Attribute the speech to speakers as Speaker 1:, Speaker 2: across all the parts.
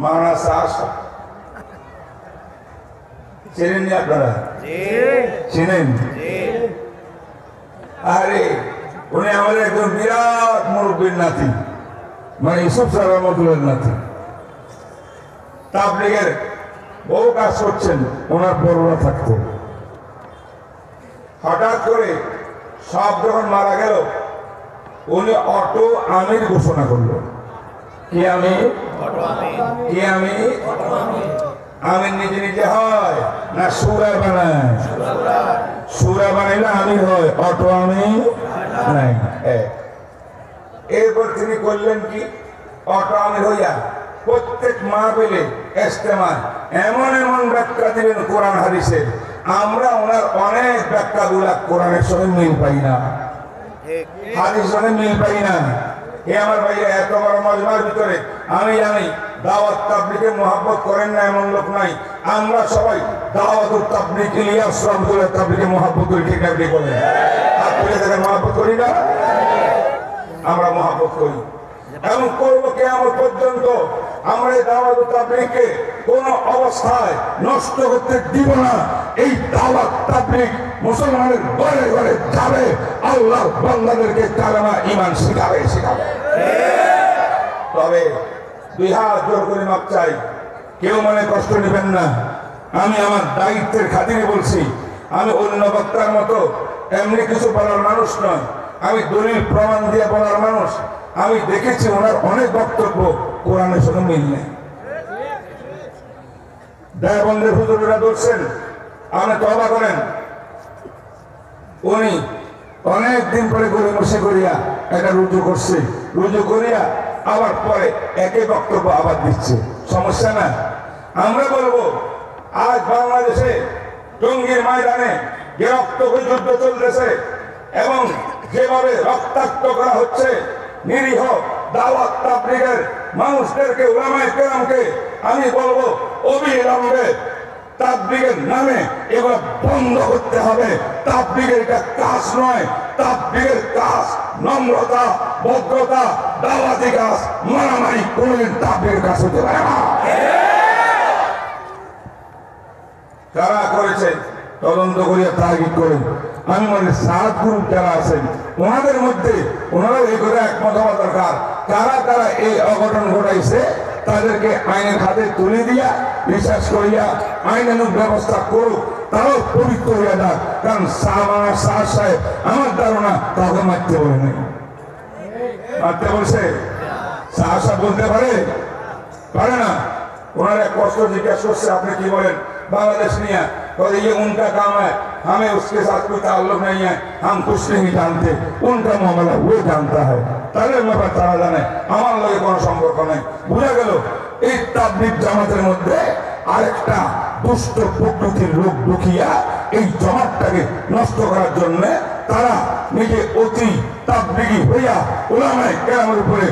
Speaker 1: মাওলানা শাহ চেনেন নি আপনারা? চেনেন? আরে উনি আমাদের একজন বিরাট মুরব্বীর নাতি, মানে ইউসুফ স্যার রহমতুল্লাহর নাতি। তাবলীগের বহু কাজ করছেন ওনার বড়রা থাকতে। হঠাৎ করে সব যখন মারা গেল উনি অটো আমির ঘোষণা করলো। কি আমি? কি আমি? আমির নিজে নিজে হয় না সুরা বানায়? সুরা বানাইলে আমির হয়, অটো আমি নাই। এরপর তিনি করলেন কি, অটো আমির হইয়া প্রত্যেক মাহফিলে ইজতেমায় এমন এমন ব্যাখ্যা দিলেন কোরআন হাদিসের, আমরা ওনার অনেক ব্যাখ্যাগুলা কোরআনের সঙ্গে মিল পাই না, হাদিসের সঙ্গে মিল পাই না। এ আমার ভাইয়া, এত বড় মজমার ভিতরে আমি জানি দাওয়াত তাবলীগে মহব্বত করেন না এমন লোক নাই। আমরা সবাই দাওয়াতুত তাবলীগ ইলিয়াস রহমতুল্লাহ তাবলীগে মহব্বত করি, ঠিক না? আপনি বলেন আপনি তাকে মহব্বত করি না? আমরা মহব্বত করি এবং করবো কিয়ামত পর্যন্ত। আমরা এই দাওয়াতুত তাবলীগকে কোন অবস্থায় নষ্ট করতে দিব না। এই দাওয়াত তাবলীগ মুসলমানের ঘরে ঘরে যাবে, আল্লাহর বান্দাদেরকে কালেমা ঈমান শিখাবে। তবে দুই হাত জোর করে মাপ চাই, কেউ মনে কষ্ট নেবেন না। আমি আমার দায়িত্বের খাতিরে বলছি, আমি অন্য বক্তার মতো এমনি কিছু বলার মানুষ নয়, আমি দলিল প্রমাণ দিয়ে বলার মানুষ। আমি দেখেছি ওনার অনেক বক্তব্য কোরআনের সঙ্গে মিল নেই। দেওবন্দের হুজুরেরা বলছেন, আপনি তওবা করেন। উনি অনেক দিন পরে গড়িমসি করিয়া এটা রুজু করছে, রুজু করিয়া আবার পরে একই বক্তব্য আবার দিচ্ছে, সমস্যা না। আমরা বলবো, আজ বাংলাদেশে জঙ্গির ময়দানে যে রক্ত যুদ্ধ চলতেছে এবং যেভাবে রক্তাক্ত করা হচ্ছে নিরীহ দাওয়াত তাবলীগের মানুষদেরকে, উলামায়ে কেরামকে, আমি বলবো অবিলম্বে তাবলীগের নামে এগুলো বন্ধ করতে হবে। তাবলীগের এটা কাজ নয়, তাবলীগের কাজ নম্রতা, ভদ্রতা, দাওয়াতি কাজ। মারামারি কোনদিন তাবলীগের কাজ হতে পারে না। কারা করেছে তদন্ত করিয়া তাগিদ করেন। আমি মনে সাত গ্রুপ যারা আছেন ওনাদের মধ্যে ওনারা এই করে একমত হওয়া দরকার। কারা কারা এই অঘটন ঘটাইছে তাদেরকে আইনের হাতে তুলে দিয়া বিশ্বাস করিয়া আইনানুগ ব্যবস্থা করুক, তারাও পবিত্র হইয়া যাক। কারণ শাহ সাহেব আমার ধারণা কাউকে মারতে বলে নাই। মারতে বলছে? শাহ সাহেব বলতে পারে না। ওনার এক কষ্ট জিজ্ঞাসা করছে, আপনি কি বলেন बांग्लादेश नहीं है, तो ये उनका काम है, हमें उसके साथ कोई ताल्लुक नहीं है, हम कुछ नहीं जानते, उनका मामला वो जानता है। তাহলে ব্যাপার তারা জানে, আমার লগে কোনো সম্পর্ক নেই। বুঝা গেল এই তাবলীগ জামাতের মধ্যে আরেকটা দুষ্ট প্রকৃতির লোক ঢুকিয়া এই জামাতটাকে নষ্ট করার জন্য তারা নিজে অতি তাবলীগী হইয়া উলামায়ে কেরামের উপরে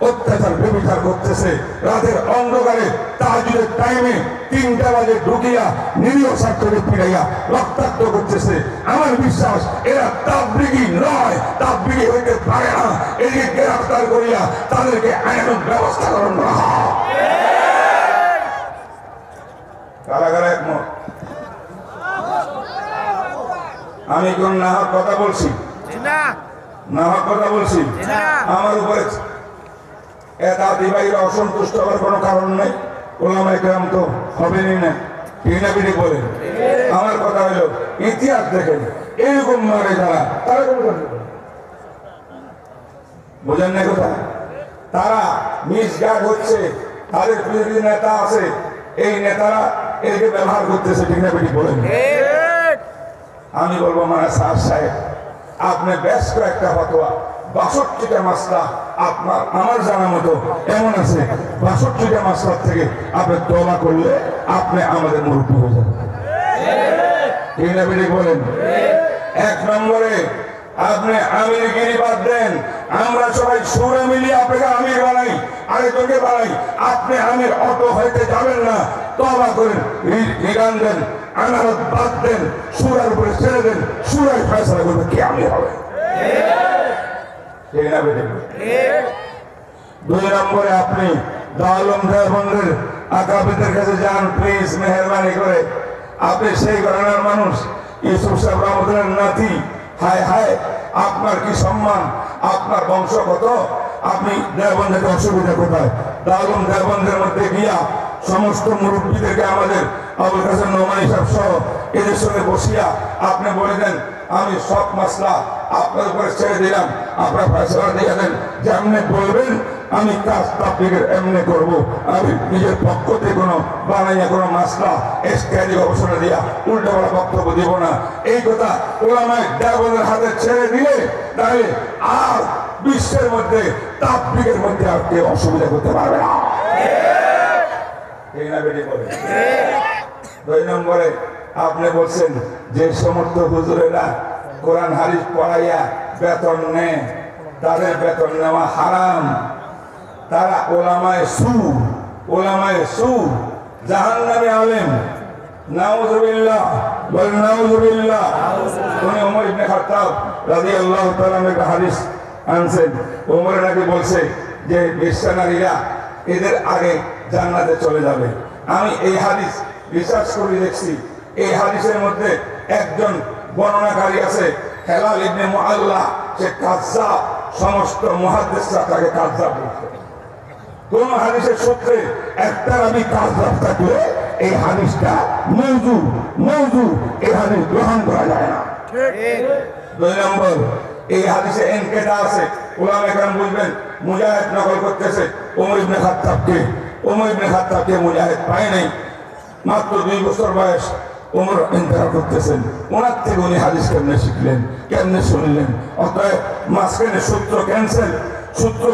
Speaker 1: অত্যাচার ব্যভিচার করতেছে। রাতের অন্ধকারে তাহাজ্জুদের টাইমে 3টা বাজে ঢুকিয়া নিরীহ ছাত্রকে পিড়াইয়া রক্তাক্ত করতেছে। আমার বিশ্বাস এরা তাবলীগী নয়, তাবলীগী হইতে পারে না। এদিকে গ্রেফতার করিয়া তাদেরকে আইনানুগ ব্যবস্থা গ্রহণ করা হয়। কারাগারে একমত? আমি কোন নাহক কথা বলছি? নাহক কথা বলছি? আমার উপরে দাদিভাইরা অসন্তুষ্ট হওয়ার কোনো কারণ নেই। ওলামায়ে কেরাম তো হবেনই না, পিনাপিনি বলেন। আমার কথা হলো ইতিহাস দেখেন, এরকম মারে যারা, তারা বোঝেন না কথা, তারা মিসগাইড হচ্ছে, তাদের বিরোধী নেতা আছে, এই নেতারা এদেরকে ব্যবহার করতেছে, পিনাপিনি বলেন। আমি বলবো মানে শাহ সাহেব, আপনি বেশ কয়েকটা ফতোয়া 62টা মাসলা আপনার আমার জানা মতো এমন আছে, 62টা মাসলার থেকে আপনি তওবা করলে আপনি আমাদের মুরব্বী হয়ে যাবেন। ঠিক না বেটি বলেন? 1 নম্বরে আপনি আমিরগিরি বাদ দেন, আমরা সবাই সুরে মিলিয়ে আপনাকে আমির বানাই, আরেকজনকে বানাই। আপনি আমির অটো হইতে যাবেন না, তওবা করেন, রিগান দেন, আনারত বাদ দেন, সুরার উপরে ছেড়ে দেন, সুরায় ফয়সালা করবে কে আমির হবে। ঠিক না বেটি? 2 নম্বরে আপনি দালম দেবন্দের আকাবিদের কাছে যান প্লিজ, মেহরবানি করে। আপনি সেই ঘরানার মানুষ, ইউসুফ সাহেব রহমতুল্লাহ নাতি। হায় হায়, আপনার কি সম্মান, আপনার বংশ কত, আপনি দেবন্ধের অসুবিধা কোথায়? দালম দেবন্ধের মধ্যে গিয়া সমস্ত মুরব্বীদেরকে আমাদের আবুল কাসেম নোমানী সাহেব সহ এদের সঙ্গে বসিয়া আপনি বলে দেন আমি সব মাসলা আপনার উপরে ছেড়ে দিলাম, আপনার ফয়সালা দিয়ে দেন, যেমনি বলবেন আমি কাজ তাবলীগের এমনি করবো। আমি নিজের পক্ষ থেকে কোনো বানাইয়া কোনো মাসলা এসটিআইডি গবেষণা দিয়া উল্টাপাল্টা বক্তব্য দিব না। এই কথা ওলামায়ে দেওবন্দের হাতে ছেড়ে দিলে তাহলে আর বিশ্বের মধ্যে তাবলীগের মধ্যে আর কেউ অসুবিধা করতে পারবে না। এই না বেটি বলে। 2 নম্বরে আপনি বলছেন যে সমস্ত হুজুরেরা কোরআন হাদিস পড়াইয়া বেতন নেয়, তাদের বেতন নেওয়া হারাম। তারা ওলামায়ে সু, ওলামায়ে সু, জাহান্নামী আলেম। নাউযুবিল্লাহ, বল নাউযুবিল্লাহ। উনি ওমর ইবনে খাত্তাব রাদিয়াল্লাহু তাআলা একটা হাদিস আনছেন, ওমর নাকি বলছে যে বেশ্যা নারীরা এদের আগে জান্নাতে চলে যাবে। আমি এই হাদিস রিসার্চ করে দেখছি, এই হাদিসের মধ্যে একজন বর্ণনাকারী আছে হেলাল ইবনে মুআল্লা, সে কাযযাব। সমস্ত মুহাদ্দিসরা তাকে কাযযাব বলছে। কোন হাদিসের সূত্রে একটা রাবী কাযযাব থাকলে এই হাদিসটা মওযু, এই হাদিস গ্রহণ করা যায় না। ঠিক। 2 নম্বর, এই হাদিসে ইনকিতা আছে। উলামায়ে কেরাম বুঝবেন, মুজাহিদ নকল করতেছে ওমর ইবনে খাত্তাবকে। ওমর ইবনে খাত্তাবকে মুজাহিদ পায় নাই, মাত্র 2 বছর বয়স ওমর ইন্তেকাল করতেছেন। ওনার থেকে উনি হাদিস কেমনে শিখলেন, কেমনে শুনলেন? অতএব মাঝখানে সূত্র ক্যান্সেল, সূত্র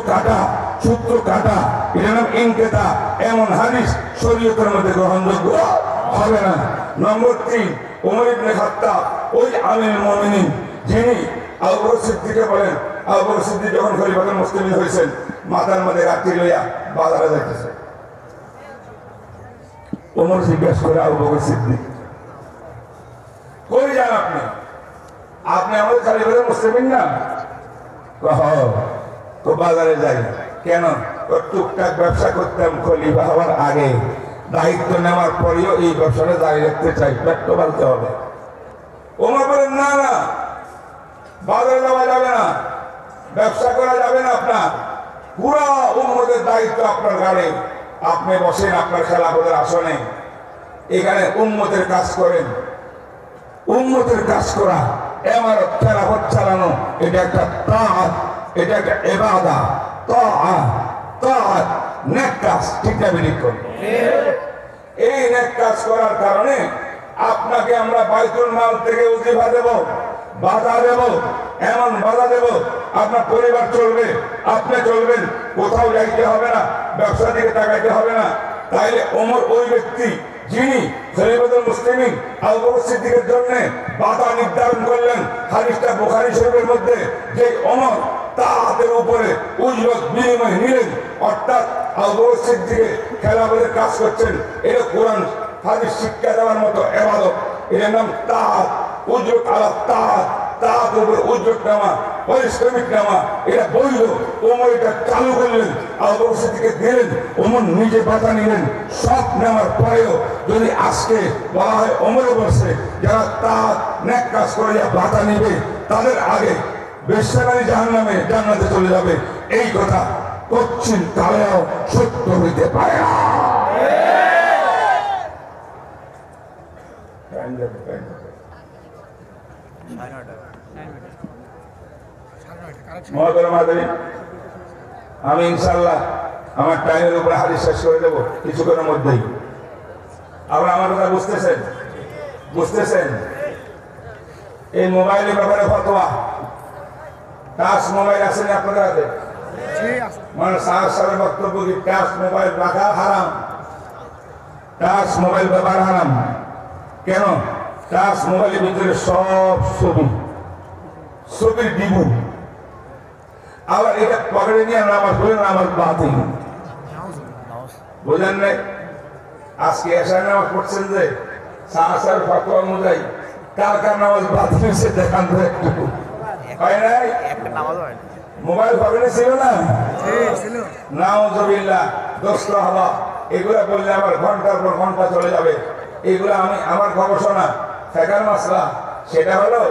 Speaker 1: কাটা, এটা নাম ইনকিতা। এমন হাদিস শরীয়তের মধ্যে গ্রহণযোগ্য হবে না। নম্বর 3, ওমর ইবনে খাত্তাব ওই আমিরুল মুমিনিন যিনি আবু বকর সিদ্দিককে বলেন, আবু বকর সিদ্দিক যখন খলিফাতুল মুসলিমিন হয়েছেন মাথার মধ্যে রাখতে লইয়া বাজারে যাইতেছে। ওমর জিজ্ঞাসা করে আবু বকর সিদ্দিক, কই যান আপনি? আপনি আমাদের খলিফাতুল মুসলিমিন না? তো বাজারে যাই। কেন? টুকটাক ব্যবসা করতাম খলিফা হওয়ার আগে, দায়িত্ব নেওয়ার পরেও এই ব্যবসাটা জারি রাখতে চাই, পেট তো বাঁধতে হবে। ওমর বলেন না না, বাজারে যাওয়া যাবে না, ব্যবসা করা যাবে না, আপনার পুরো উম্মতের দায়িত্ব আপনার ঘাড়ে। আপনি বসেন আপনার খেলাফতের আসনে, এখানে উম্মতের কাজ করেন। উম্মতের কাজ করা, ইমারত খেলাফত চালানো, এটা একটা তাআত, এটা একটা ইবাদত। তাআত নেক কাজ, ঠিক না বেঠিক? এই নেক কাজ করার কারণে আপনাকে আমরা বাইতুল মাল থেকে ওজিফা দেব, বাধা দেব, এমন বাধা দেব আপনার পরিবার চলবে, আপনি চলবেন, কোথাও যাইতে হবে না, ব্যবসা দিকে তাকাইতে হবে না। তাইলে ওমর ওই ব্যক্তি যিনি খলিফাতুল মুসলিমিন আবু বকর সিদ্দিকের জন্য বাধা নির্ধারণ করলেন। হাদিসটা বুখারী শরীফের মধ্যে, যে ওমর তাআতের উপরে উজরত বিনিময় নিলেন, অর্থাৎ আবু বকর সিদ্দিক খেলাফতের কাজ করছেন, এটা কোরআন হাদিস শিক্ষা দেওয়ার মতো ইবাদত। এর নাম তাআত, উজরত আলা তাআত, তাআতের উপর উজরত নেওয়া, পারিশ্রমিক নেওয়া, এটা বৈধ। ওমর এটা চালু করলেন, আবু বকর সিদ্দিককে দিলেন, ওমর নিজে বাধা নিলেন। সব নেওয়ার পরেও যদি আজকে বলা হয় ওমরে বলছে যারা তাআত নেক কাজ করে বাধা নিবে তাদের আগে বেশ্যানারী জাহান্নামে, জান্নাতে চলে যাবে, এই কথা কচ্ছিন কালেও সত্য হইতে পারে না। আমি ইনশাআল্লাহ আমার টাইমের উপরে হাদিস শেষ করে দেবো কিছুক্ষণের মধ্যেই। আবার আমার কথা বুঝতেছেন? এই মোবাইলের ব্যাপারে ফতোয়া, টাচ মোবাইল আছে না আপনাদের হাতে? মানে সাহেবের বক্তব্য কি টাচ মোবাইল রাখা হারাম? টাচ মোবাইল ব্যবহার হারাম। কেন? টাচ মোবাইলের ভিতরে সব ছবির ডিবু। আবার এটা পকেটে নিয়ে নামাজ পড়লেন, নামাজ বাতিল। বুঝলেন নাই? আজকে এশার নামাজ পড়ছেন যে সাহেবের ফতোয়া অনুযায়ী কার নামাজ বাতিল হয়েছে দেখান তো একটু। হয় নাই? মোবাইল পকেটে ছিল না? নাউযুবিল্লাহ। দোস্ত হওয়া, এগুলা বললে আমার ঘন্টার পর ঘন্টা চলে যাবে। এগুলো আমি আমার গবেষণা ফেকার মাসলা, সেটা হলো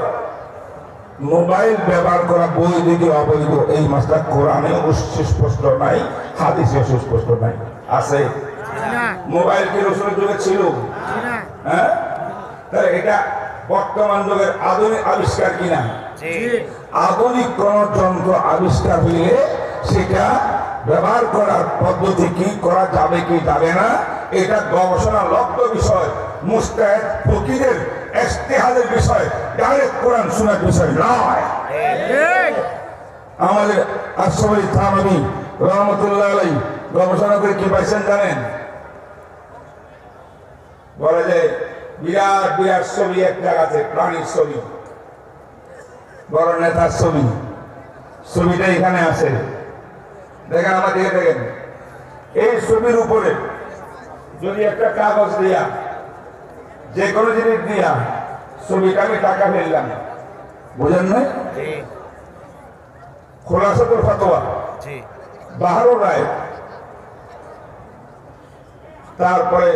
Speaker 1: মোবাইল ব্যবহার করা বৈধ অবৈধ, এই মাসলা কোরআনে সুস্পষ্ট নাই, হাদিসে সুস্পষ্ট নাই। আছে মোবাইল কি রসুলের যুগে ছিল? হ্যাঁ, তাহলে এটা বর্তমান যুগের আধুনিক আবিষ্কার কিনা? আধুনিক কোন যন্ত্র আবিষ্কার হইলে সেটা ব্যবহার করার পদ্ধতি কি, করা যাবে কি যাবে না, এটা গবেষণা লব্ধ বিষয়, মুস্তাহিদ ফকিরের ইজতিহাদের বিষয়, ডাইরেক্ট কোরআন শোনার বিষয় নয়। আমাদের আশরাফ আলী থানভী রহমতুল্লাহ আলাইহি গবেষণা করে কি পাইছেন জানেন? বলে যে বিরাট বিরাট ছবি এক জায়গাতে, প্রাণীর ছবি, বড় নেতার ছবি, ছবিটা এখানে আছে, দেখেন আমার দিকে দেখেন। এই ছবির উপরে যদি একটা কাগজ দিয়া, যে কোনো জিনিস দিয়া ছবিটা আমি টাকা ফেললাম, বুঝেন না? খোলাসাতুল ফাতোয়া, বাহারুর রায়, তারপরে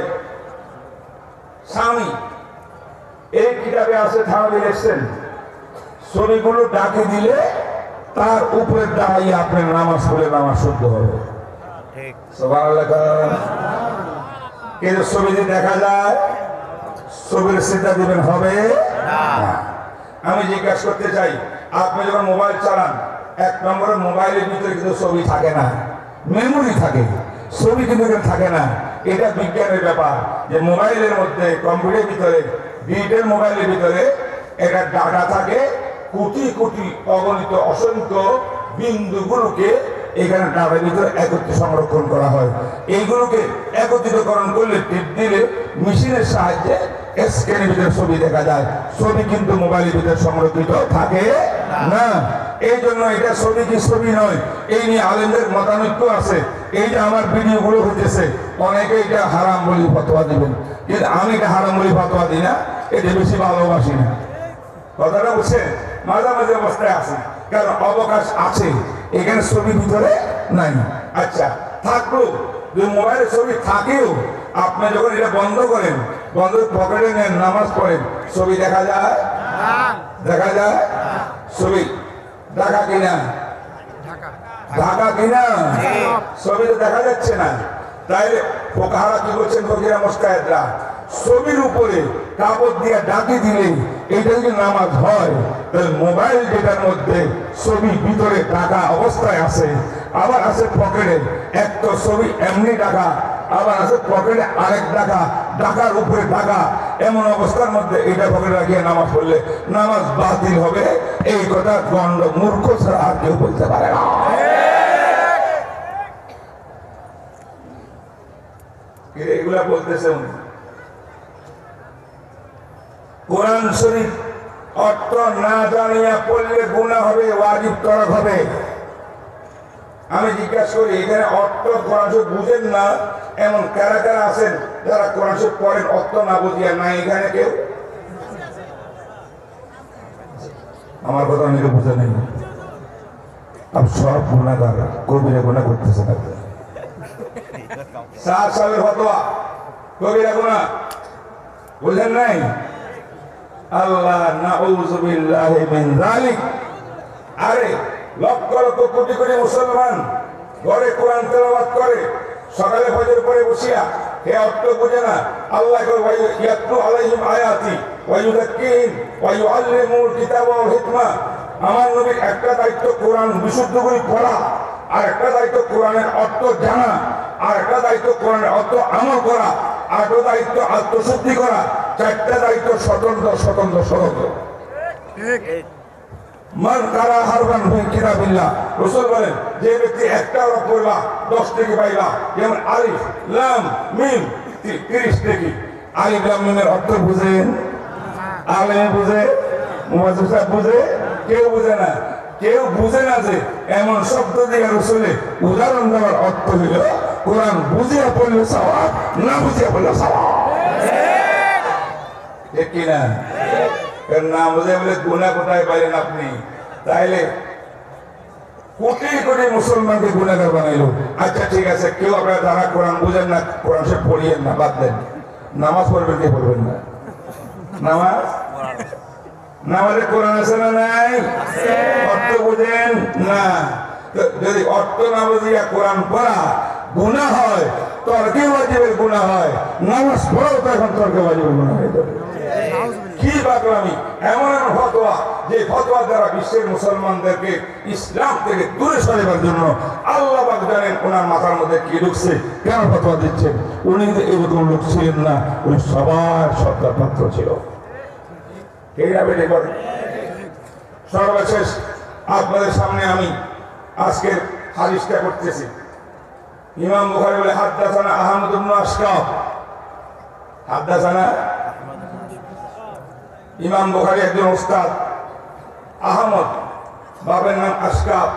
Speaker 1: স্বামী, এই কিতাবে আছে, থানভী লিখছেন ছবিগুলো ডাকে দিলে তার উপরে দাঁড়াইয়ে আপনার নামাজ পড়লে নামাজ শুদ্ধ হবে। কিন্তু ছবিতে দেখা যায়, ছবির সিদ্ধা দিবেন হবে না। আমি জিজ্ঞাসা করতে চাই, আপনি যখন মোবাইল চালান, এক নম্বরে মোবাইলের ভিতরে কিন্তু ছবি থাকে না, মেমোরি থাকে, ছবি কিন্তু থাকে না। এটা বিজ্ঞানের ব্যাপার যে মোবাইলের মধ্যে, কম্পিউটারের ভিতরে, ডিজিটাল মোবাইলের ভিতরে একটা ডাটা থাকে, কোটি কোটি অগণিত অসংখ্য বিন্দুগুলোকে এখানে ডাটার ভিতরে একত্রে সংরক্ষণ করা হয়। এইগুলোকে একত্রিতকরণ করলে, টিপ দিলে মেশিনের সাহায্যে স্ক্যানের ভিতরে ছবি দেখা যায়। ছবি কিন্তু মোবাইলের ভিতরে সংরক্ষিত থাকে না। এই জন্য এটা ছবি কি ছবি নয়, এই নিয়ে আলেমদের মতানৈক্য আছে। এই যে আমার ভিডিওগুলো হইতেছে, অনেকে এটা হারাম বলে ফতোয়া দিবেন, কিন্তু আমি এটা হারাম বলে ফতোয়া দিই না, এটা বেশি ভালোবাসি না। কথাটা বুঝছেন? মাঝামাঝি অবস্থায় আছে, কারণ অবকাশ আছে, এখানে ছবি ভিতরে নাই। আচ্ছা, থাকলো যদি মোবাইলে ছবি থাকেও, আপনি যখন এটা বন্ধ করেন, বন্ধ পকেটে নেন, নামাজ পড়েন, ছবি দেখা যায়? দেখা যায়? ছবি ঢাকা কিনা? ঢাকা কিনা? ছবি তো দেখা যাচ্ছে না। তাইলে ফোকাহারা কি বলছেন? ফকিরা মুস্তাহিদরা, ছবির উপরে কাপড় দিয়ে ডাকি দিলে এটা যদি নামাজ হয়, তাহলে মোবাইল যেটার মধ্যে ছবি ভিতরে ঢাকা অবস্থায় আছে, আবার আছে পকেটে, এক তো ছবি এমনি ঢাকা, আবার আছে পকেটে আরেক ঢাকা, ঢাকার উপরে ঢাকা, এমন অবস্থার মধ্যে এটা পকেটে রাখিয়ে নামাজ পড়লে নামাজ বাতিল হবে। এই কথা গণ্ড মূর্খ ছাড়া আর কেউ বলতে পারে না। এগুলা বলতেছে উনি। কোরআন শরীফ অর্থ না জানিয়া পড়লে গুনাহ হবে, ওয়াজিব তরক হবে। আমি জিজ্ঞাসা করি, এখানে অর্থ কোরআন শরীফ বুঝেন না এমন কারা কারা আছেন যারা কোরআন শরীফ পড়েন অর্থ না বুঝিয়া? নাই এখানে কেউ? আমার কথা অনেকে বুঝে নেই। সব গুণাগার, কবিরা গুণা করতেছে না। 7 সালের ফতোয়া, কবিরা গুণা বুঝেন নাই? আল্লাহ নাউযু বিল্লাহি মিন যালিক। আরে লক্ষ লক্ষ কোটি কোটি মুসলমান ঘরে কোরআন তেলাওয়াত করে, সকালে ফজর পরে বসিয়া, হে অর্থ বুঝে না। আল্লাহ ইয়াতলু আলাইহিম আয়াতি ওয়া ইউযাক্কিহিম ওয়া ইউআল্লিমুল কিতাবা ওয়াল হিকমা। আমার নবীর একটা দায়িত্ব কোরআন বিশুদ্ধ করে পড়া, আর একটা দায়িত্ব কোরআনের অর্থ জানা, আর একটা দায়িত্ব কোরআনের অর্থ আমল করা, আর একটা দায়িত্ব আত্মশুদ্ধি করা। 4টা দায়িত্ব স্বতন্ত্র স্বতন্ত্র স্বতন্ত্র। মান কারা হারবান ফি কিতাবিল্লাহ, রাসূল বলেন যে ব্যক্তি একটা ওরা পড়লা 10 টাকা পাইলা। যেমন আলিফ লাম মিম 30 টাকা। আলিফ লাম মিমের অর্থ বুঝেন? আলেম বুঝে, মুফাসসির সাহেব বুঝে, কেউ বুঝে না। কেউ বুঝে না যে এমন শব্দ দিয়ে রাসূলের উদাহরণ দেওয়ার অর্থ হইল কোরআন বুঝিয়া পড়লে সওয়াব, না বুঝিয়া পড়লে সওয়াব। ঠিক কিনা? না বুঝে বলে গুনাহ কোথায় পাইলেন আপনি? তাইলে কোটি কোটি মুসলমানকে গুনাহগার বানাইলো। আচ্ছা ঠিক আছে, কেউ আপনারা যারা কোরআন বুঝেন না, কোরআন সে পড়িয়েন না, বাদ দেন। নামাজ পড়বেন কে পড়বেন না? নামাজে কোরআন আছে না নাই? অর্থ বুঝেন না? যদি অর্থ না বুঝিয়া কোরআন পড়া গুনাহ হয়, তর্কে ওয়াজিবের গুনাহ হয়, নামাজ পড়াও তো এখন তর্কে ওয়াজিবের গুনাহ হয়ে যাবে। কি বাকলামি! এমন এমন ফতোয়া, যে ফতোয়া দ্বারা বিশ্বের মুসলমানদেরকে ইসলাম থেকে দূরে সরাবার জন্য আল্লাহ পাক জানেন ওনার মাথার মধ্যে কি ঢুকছে, কেন ফতোয়া দিচ্ছেন। উনি কিন্তু এরকম লোক ছিলেন না, উনি সবার শ্রদ্ধার পাত্র ছিল। সর্বশেষ আপনাদের সামনে আমি আজকের হাদিসটা করতেছি। ইমাম বুখারী বলে হাদাসানা আহমদ ইবনে আশকাব। হাদাসানা ইমাম বুখারী একজন উস্তাদ, আহমদ বাবার নাম আশকাব।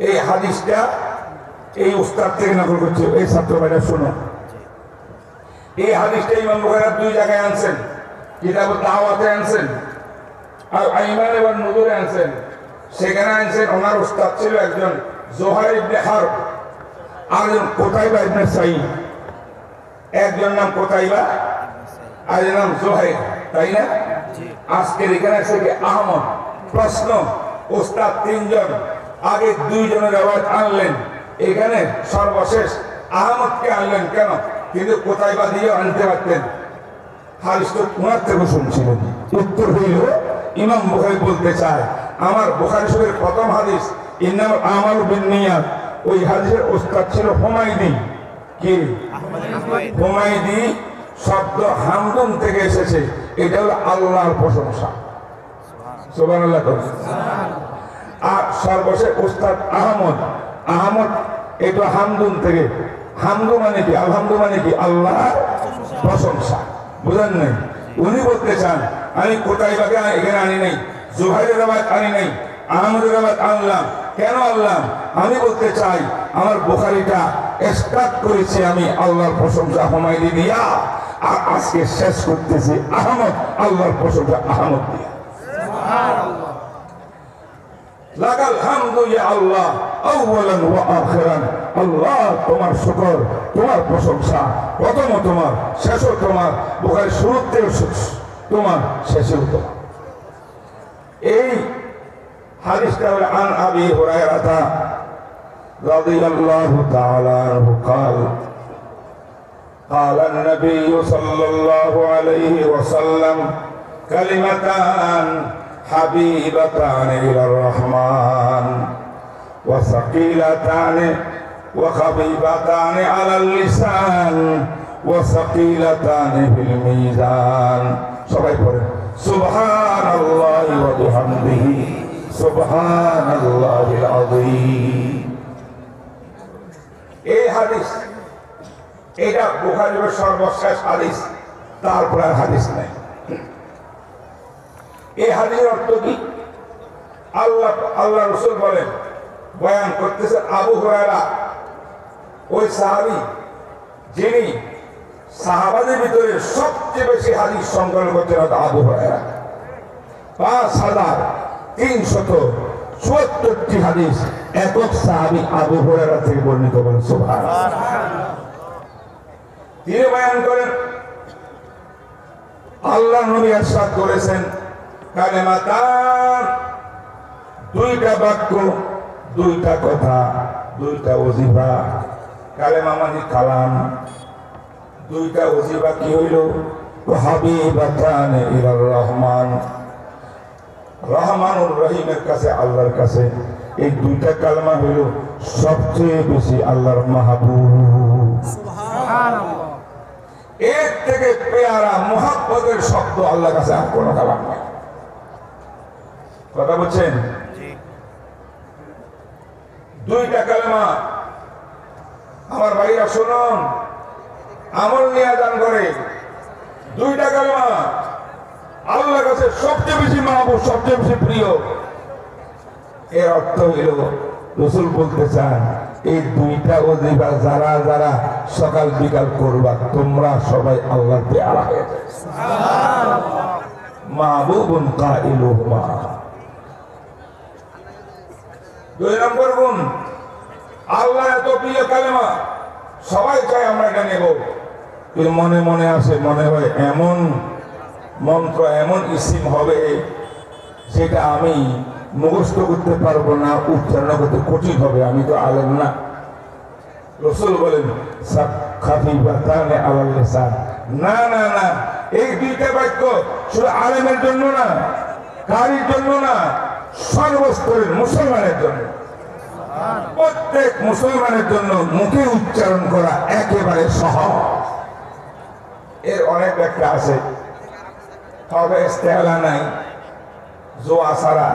Speaker 1: এই হাদিসটা এই উস্তাদ থেকে নকল করছে। এই ছাত্র ভাইরা শোনো, এই হাদিসটা ইমাম বুখারী দুই জায়গায় আনছেন, কিতাব দাওয়াতে আনছেন আর আইমান এবং নুজুরে আনছেন। সেখানে আনছেন ওনার উস্তাদ ছিল একজন জুহাইর ইবনে হারব, আর একজন কুতাইবা ইবনে সাঈদ। একজন নাম কুতাইবা আর একজন নাম জুহাইর, তাই না? আজকের এখানে আছে কি আহমদ। প্রশ্ন, উস্তাদ তিনজন, আগে দুইজনের আওয়াজ আনলেন, এখানে সর্বশেষ আহমদকে আনলেন কেন? কিন্তু কুতাইবা দিয়ে আনতে পারতেন। হাদিস তো ওনার থেকে শুনছিলেন। উত্তর হইল ইমাম বুখারী বলতে চায়, আমার বুখারী শরীফের প্রথম হাদিস ইন্নামাল আমালু বিন্নিয়াত, ওই হাদিসের উস্তাদ ছিল হুমায়দি। কি? হুমায়দি শব্দ হামদুন থেকে এসেছে, এটা হলো আল্লাহর প্রশংসা। সুবহানাল্লাহ। আর সর্বশেষ উস্তাদ আহমদ। আহমদ এটা হামদুন থেকে। হামদু মানে কি? আলহামদু মানে কি? আল্লাহর প্রশংসা। বুঝেন নাই? উনি বলতে চান আমি কুতাইবাকে এখানে আনি নাই, জুহাইরের রাওয়াত আনি নাই, আহমদের রাওয়াত আনলাম। কেন আনলাম? আমি বলতে চাই আমার বুখারীটা স্টার্ট করেছি আমি আল্লাহর প্রশংসা হুমায়দি দিয়া, আর আজকে শেষ করতেছি আহমদ আল্লাহর প্রশংসা আহমদ দিয়া। সুবহানাল্লাহ। লাকাল হামদু ইয়া আল্লাহ আউওয়ালান ওয়া আখিরান। আল্লাহ তোমার শুকর, তোমার প্রশংসা, প্রথম তোমার, শেষও তোমার। বুখারী শুরুতেও তোমার, শেষেও তোমার। এই হাদিসটা হলো আন আবি হুরায়রা রাদিয়াল্লাহু তাআলা আনহু قال قال النبي صلى الله عليه وسلم كلمتان حبيبتان إلى الرحمن وثقيلتان وخفيفتان على اللسان وثقيلتان في الميزان. সবাই পড়েন সুবহানাল্লাহি ওয়া বিহামদিহি সুবহানাল্লাহিল আযীম। এই হাদিস, এটা বুখারীর সর্বশেষ হাদিস, তারপর আর হাদিস নাই। এই হাদিসের অর্থ কি? আল্লাহ রাসূল বলেন, বয়ান করতেছেন আবু হুরায়রা, ওই সাহাবী যিনি সাহাবাদের ভিতরে সবচেয়ে বেশি হাদিস সংকলন করতেন, আবু হুরায়রা। 5374টি হাদিস একক সাহাবী আবু হুরায়রা থেকে বর্ণিত করেন। সুবহানাল্লাহ। তিনি বয়ান করেন আল্লাহ নবী ইরশাদ করেছেন কালেমাতান, দুইটা বাক্য, দুইটা কথা, দুইটা ওজিফা। কালেমা মানে কালাম, দুইটা ওজিফা কি হইল? হাবিবাতান ইলার রহমান, রহমানুর রহিমের কাছে, আল্লাহর কাছে। এই দুইটা কালেমা হইল সবচেয়ে বেশি আল্লাহর মাহবুব। সুবহানাল্লাহ। এর থেকে পেয়ারা মুহাব্বতের শব্দ আল্লাহর কাছে আর কোনো কালাম নাই। কথা বলছেন? দুইটা কালেমা আমার ভাইরা শুনুন, আমল নিয়ে আযান করে। দুইটা কালেমা আল্লাহর কাছে সবচেয়ে বেশি মাহবুব, সবচেয়ে বেশি প্রিয়। এর অর্থ হইল রাসূল বলতে চান এই দুইটা ওজিফা যারা যারা সকাল বিকাল করবা, তোমরা সবাই আল্লাহর পেয়ারা হয়ে যাবে। সুবহানাল্লাহ। মাহবুবুন কাইলুহুমা। 2 নম্বর গুণ, আল্লাহ এত প্রিয় কালেমা, সবাই চায় আমরা এটা নেব, কিন্তু মনে মনে আসে, মনে হয় এমন মন্ত্র, এমন ইসিম হবে সেটা আমি মুখস্থ করতে পারবো না, উচ্চারণ করতে কঠিন হবে, আমি তো আলেম না। রাসূল বলেন খাফিফাতান আলাল লিসান, না না না, এই দুইটা বাক্য শুধু আলেমের জন্য না, কারীর জন্য না, সর্বস্তরের মুসলমানের জন্য, প্রত্যেক মুসলমানের জন্য মুখে উচ্চারণ করা একেবারে সহজ। এর অনেক ব্যাখ্যা আছে, হবে ইস্তেলা নাই, জোয়া সারা,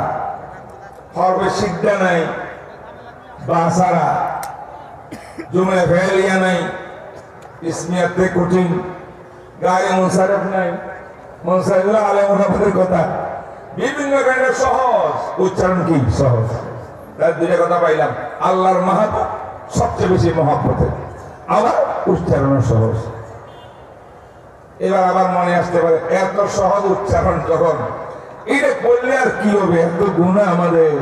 Speaker 1: হবে সিদ্ধা নাই, বা সারা, জুমলা ফেলিয়া নাই, ইসমিয়াতে কঠিন, গায়ে মুনসারিফ নাই, মুনসারিফ আলেম ওলামাদের কথা, বিভিন্ন কারণে সহজ, উচ্চারণ কি সহজ। তার দুইটা কথা পাইলাম, আল্লাহর মাহাব্বত সবচেয়ে বেশি মহব্বতের, আবার উচ্চারণ সহজ। এবার আবার মনে আসতে পারে, এত সহজ উচ্চারণ যখন, এটা করলে আর কি হবে, এত গুনাহ আমাদের,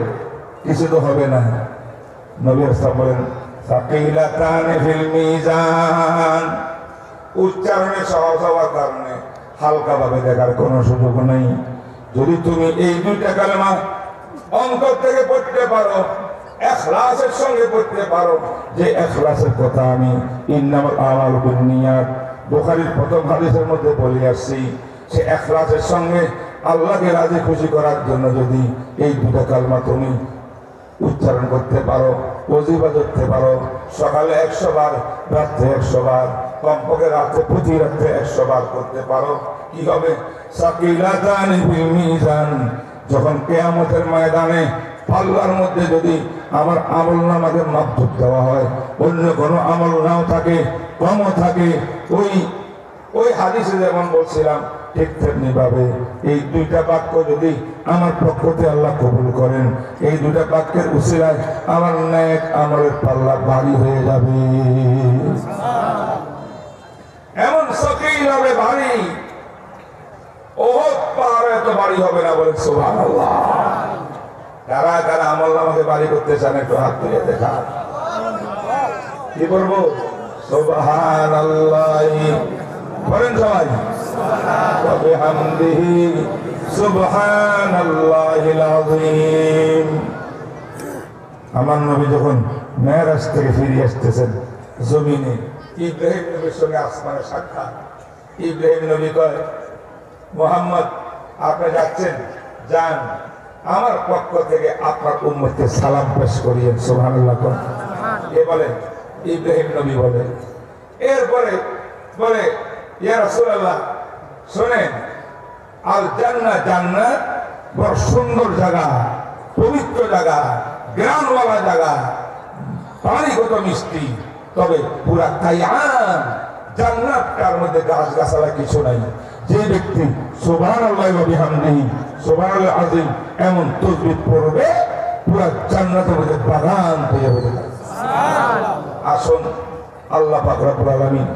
Speaker 1: কিছু তো হবে না। নবী রাসূল বলেন সাকিলাতান ফিল মিজান, উচ্চারণে সহজ হওয়ার কারণে হালকা ভাবে দেখার কোনো সুযোগ নেই। যদি তুমি এই দুইটা কালেমা অন্তর থেকে পড়তে পারো, ইখলাসের সঙ্গে পড়তে পারো, যে ইখলাসের কথা আমি ইন্নামাল আমালু বিন্নিয়াত বুখারীর প্রথম হাদিসের মধ্যে বলে আসছি, সে ইখলাসের সঙ্গে আল্লাহকে রাজি খুশি করার জন্য যদি এই দুটো কালেমা তুমি উচ্চারণ করতে পারো, ওজিফা করতে পারো, সকালে 100 বার, রাত্রে 100 বার, কমপক্ষে রাত্রে প্রতি রাত্রে 100 বার করতে পারো, কি হবে? সাকিলাতান ফিল মিজান, যখন কিয়ামতের ময়দানে পাল্লার মধ্যে যদি আমার আমলনামাকে মাপ দেওয়া হয়, অন্য কোনো আমল নাও থাকে, কমও থাকে, ওই হাদিসে যেমন বলছিলাম ঠিক তেমনি ভাবে এই দুইটা বাক্য যদি আমার পক্ষতে আল্লাহ কবুল করেন, এই দুইটা বাক্যের উসিলায় আমার নেক আমলের পাল্লা ভারী হয়ে যাবে, এমন সকিল হবে ভারী, ওহদ পাহাড় এত ভারী হবে না, বলে সুবহানাল্লাহ। কারা কারা আমল নামাকে ভারী করতে চান একটু হাত তুলে দেখা, কি করবো? সুবহানাল্লাহ বলেন সবাই, ওয়া বিহামদিহি সুবহানাল্লাহিল আযীম। আমার নবী যখন মেরাজ থেকে ফিরে আসতেছেন জমিনে, ইব্রাহিম নবীর সঙ্গে আসমানের সাক্ষাৎ। ইব্রাহিম নবী কয়, মুহাম্মদ আপনি যাচ্ছেন, যান, আমার পক্ষ থেকে আপনার উম্মতকে সালাম পেশ করিয়েন। সুবহানাল্লাহ। কে বলেন? ইব্রাহিম নবী বলেন। এরপরে বলে, ইয়া রাসূলুল্লাহ শুনেন, আল জান্নাহ, জান্নাত বড় সুন্দর জায়গা, পবিত্র জায়গা, গ্রামওয়ালা জায়গা, পানি কত মিষ্টি, তবে পুরা কায়ান জান্নাতটার মধ্যে গাছ গাছালা কিছু নাই। যে ব্যক্তি সুবহানাল্লাহি ওয়া বিহামদিহি সুবহানাল্লাহিল আযীম এমন তাসবিহ পড়বে, পুরা জান্নাতের মধ্যে বাগান হয়ে যাবে। আসুন আল্লাহ পাক রব্বুল আলামিন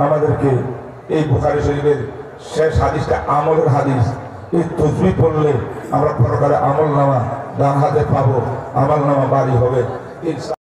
Speaker 1: আমাদেরকে এই বুখারী শরীফের শেষ হাদিসটা আমলের হাদিস, এই তাসবিহ পড়লে আমরা পরকালে আমল নামা ডান হাতে পাবো, আমল নামা বাড়ি হবে।